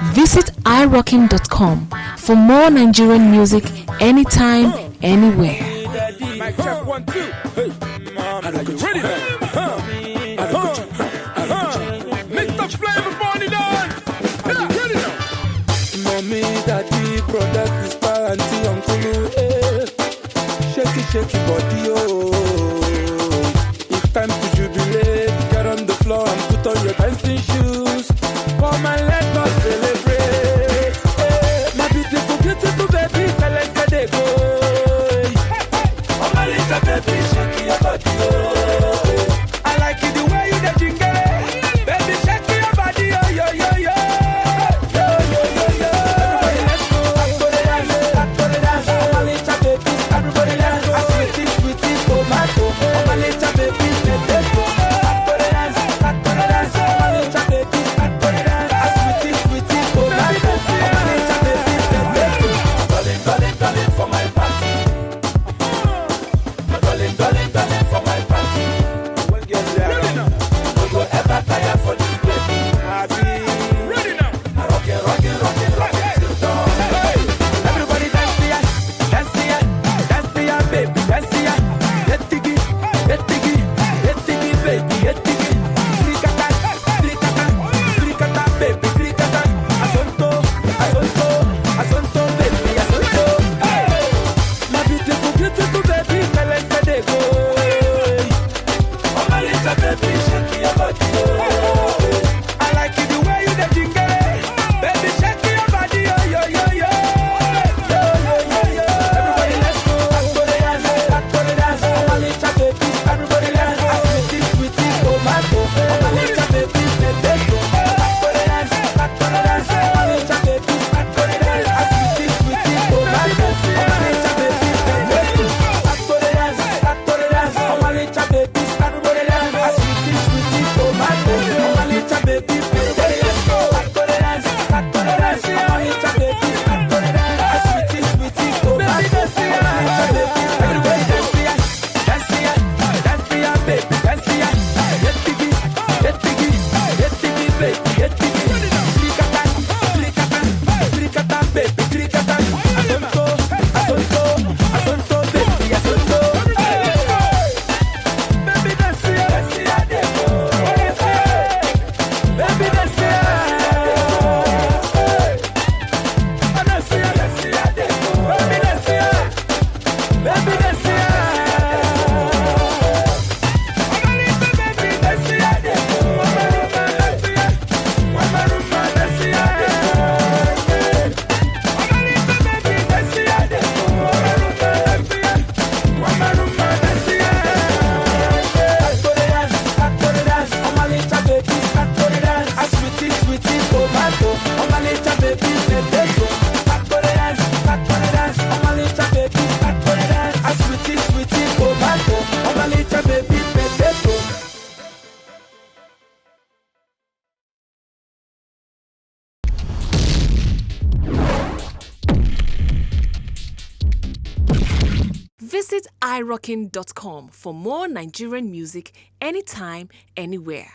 Visit irocking.com for more Nigerian music anytime, anywhere. Mic check 1, 2. Hey, ready now? Mr. Flavour, Bonnie dance. Ready now? Mommy, daddy, brother, sister, auntie, uncle, shake your body, oh. It's time to jubilate. Get on the floor and put on your dancing shoes. Come and let us celebrate. My beautiful, beautiful baby, let's get it go. Oh my little baby, shake your body, oh. I like it the way you the jingle, baby, shake your body, oh, yo, yo, yo. Yo, yo, yo, yo. Everybody let's go. Back to the dance, back to the dance. Oh my little baby, everybody let's go. Sweetie, sweetie, tomato. Oh my little baby, potato. Back to the dance, back to the dance. Oh my little baby, back to the dance. Sweetie, sweetie, tomato. Oh my little baby, potato. Darling, darling, darling, for my party. Darling, darling, darling, for my party. Ready now. Don't go ever tire for this baby. Ready now. Rockin', rockin', rockin', rockin' till dawn. Everybody dance here, dance here, dance here, baby, dance here. Get diggy, get diggy, get diggy, baby, get diggy. Clicata, clicata, clicata, baby, clicata. Asonto, asonto, asonto, baby, asonto. My beautiful, beautiful baby, let's let it go. Oh my little baby, shake your body, oh. I like it the way you the jingle, baby, shake your body, oh, yo, yo, yo. Yo, yo, yo, yo. Everybody let's go. Back to the dance, back to the dance. Oh my little baby, everybody let's go. Sweetie, sweetie, tomato. Oh my little baby, potato. Back to the dance, back to the dance. Oh my little baby, back to the dance. Sweetie, sweetie, tomato. Oh my little baby, potato. Back to the dance, back to the dance. Oh my little baby, everybody let's go. Sweetie, sweetie, tomato. Oh my little baby, potato. Let's go. Back to the dance, back to the dance. Oh my little baby, back to the dance. Sweetie, sweetie, tomato. Oh my little baby, everybody dance here, dance here, dance here, baby, dance here. Get diggy, get diggy, get diggy, baby, get diggy. Clicata, clicata, clicata, baby, clicata. Asonto, asonto, asonto, baby, asonto. Let's go. Baby, dance here, dance here, dance here. Baby, dance here. Dance here, dance here, dance here. Baby, dance here. Baby, dance here. Oh my little baby, dance here, dance here. Mama, rumba, dance here. Mama, rumba, dance here. Oh my little baby, dance here, dance here. Mama, rumba, dance here. Back to the dance, back to the dance. Oh my little baby, back to the dance. Sweetie, sweetie, tomato. Oh my little baby, potato. Back to the dance, back to the dance. Oh my little baby, back to the dance. Sweetie, sweetie, tomato. Oh my little baby, potato. Visit irocking.com for more Nigerian music anytime, anywhere.